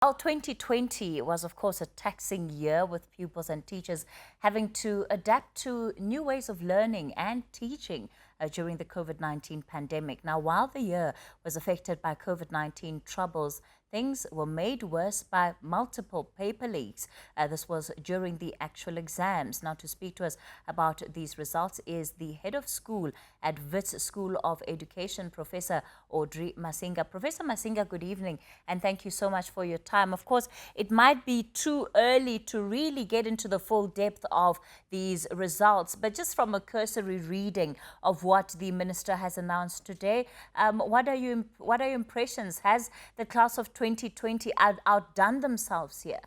Well, 2020 was, of course, a taxing year with pupils and teachers having to adapt to new ways of learning and teaching during the COVID-19 pandemic. Now, while the year was affected by COVID-19 troubles, things were made worse by multiple paper leaks. This was during the actual exams. Now, to speak to us about these results is the head of school at Wits School of Education, Professor Audrey Msimanga. Professor Msimanga, good evening, and thank you so much for your time. Of course, it might be too early to really get into the full depth of these results, but just from a cursory reading of what the minister has announced today, what are your impressions? Has the class of 2020 outdone themselves here?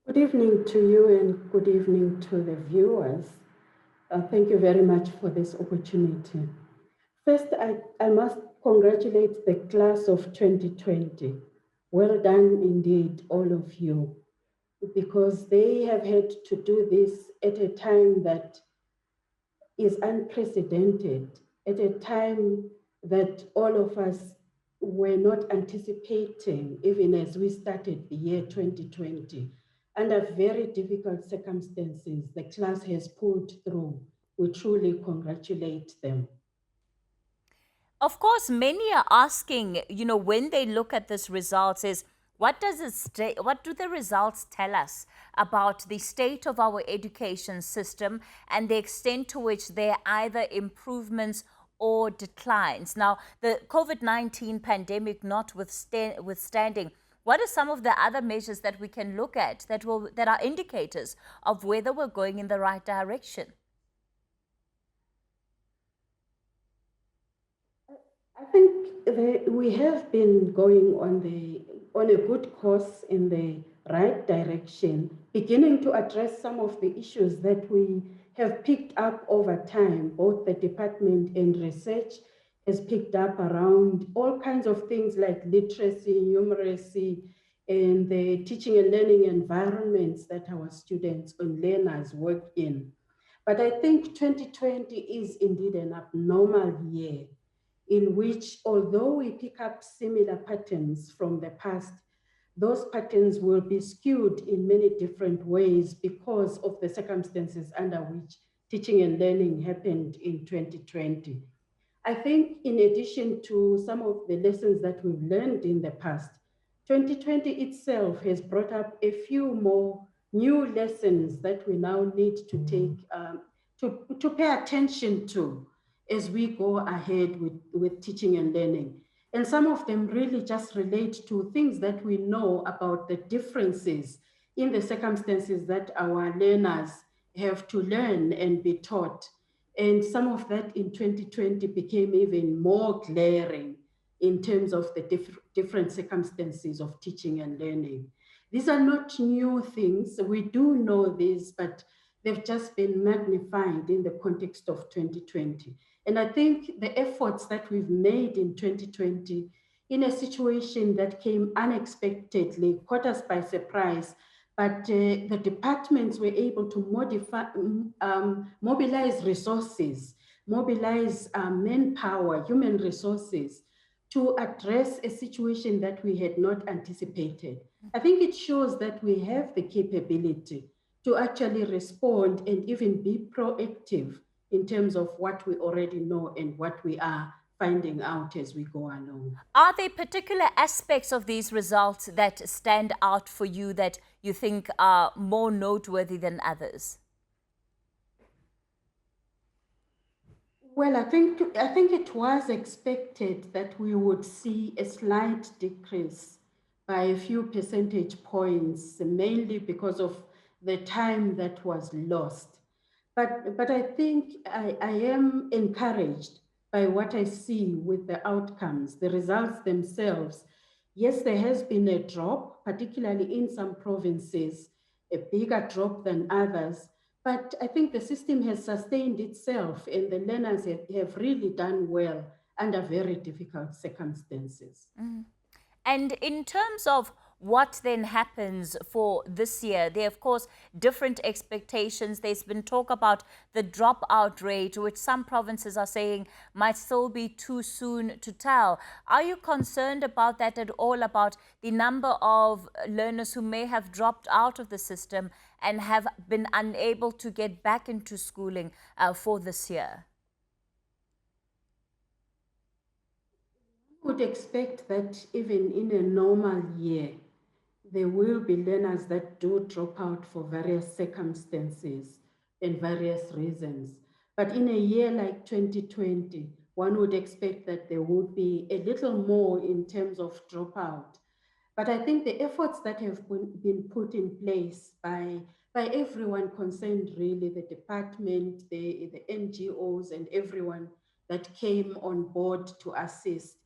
Good evening to you and good evening to the viewers. Thank you very much for this opportunity. First, I must congratulate the class of 2020. Well done indeed, all of you, because they have had to do this at a time that is unprecedented, at a time that all of us were not anticipating, even as we started the year 2020. Under very difficult circumstances, the class has pulled through. We truly congratulate them. Of course, many are asking, when they look at this results is, what do the results tell us about the state of our education system and the extent to which there are either improvements or declines? Now, the COVID-19 pandemic notwithstanding, what are some of the other measures that we can look at that are indicators of whether we're going in the right direction? I think we have been going on a good course in the right direction, beginning to address some of the issues that we have picked up over time. Both the department and research has picked up around all kinds of things like literacy, numeracy, and the teaching and learning environments that our students and learners work in. But I think 2020 is indeed an abnormal year in which, although we pick up similar patterns from the past, those patterns will be skewed in many different ways because of the circumstances under which teaching and learning happened in 2020. I think in addition to some of the lessons that we've learned in the past, 2020 itself has brought up a few more new lessons that we now need to take, to pay attention to as we go ahead with teaching and learning. And some of them really just relate to things that we know about the differences in the circumstances that our learners have to learn and be taught. And some of that in 2020 became even more glaring in terms of the different circumstances of teaching and learning. These are not new things. We do know this, but they've just been magnified in the context of 2020. And I think the efforts that we've made in 2020 in a situation that came unexpectedly, caught us by surprise, but the departments were able to mobilize resources, mobilize manpower, human resources to address a situation that we had not anticipated. I think it shows that we have the capability to actually respond and even be proactive in terms of what we already know and what we are finding out as we go along. Are there particular aspects of these results that stand out for you that you think are more noteworthy than others? Well, I think it was expected that we would see a slight decrease by a few percentage points, mainly because of the time that was lost. But I think I am encouraged by what I see with the outcomes, the results themselves. Yes, there has been a drop, particularly in some provinces, a bigger drop than others. But I think the system has sustained itself and the learners have really done well under very difficult circumstances. And in terms of what then happens for this year? There are, of course, different expectations. There's been talk about the dropout rate, which some provinces are saying might still be too soon to tell. Are you concerned about that at all, about the number of learners who may have dropped out of the system and have been unable to get back into schooling for this year? Would expect that even in a normal year, there will be learners that do drop out for various circumstances and various reasons. But in a year like 2020, one would expect that there would be a little more in terms of dropout. But I think the efforts that have been put in place by everyone concerned, really, the department, the NGOs, and everyone that came on board to assist,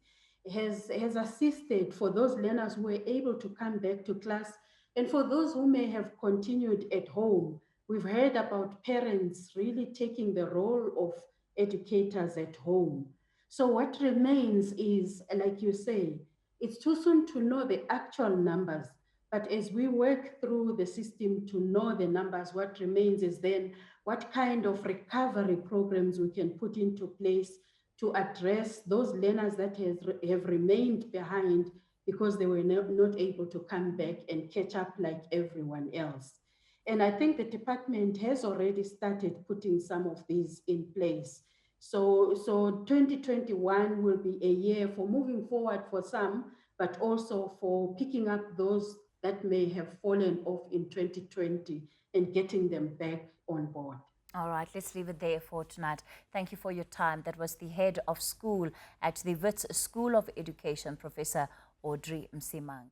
has assisted for those learners who were able to come back to class and for those who may have continued at home. We've heard about parents really taking the role of educators at home. So what remains is, like you say, it's too soon to know the actual numbers, but as we work through the system to know the numbers, what remains is then what kind of recovery programs we can put into place to address those learners that have remained behind because they were not able to come back and catch up like everyone else. And I think the department has already started putting some of these in place. So 2021 will be a year for moving forward for some, but also for picking up those that may have fallen off in 2020 and getting them back on board. All right, let's leave it there for tonight. Thank you for your time. That was the head of school at the Wits School of Education, Professor Audrey Msimanga.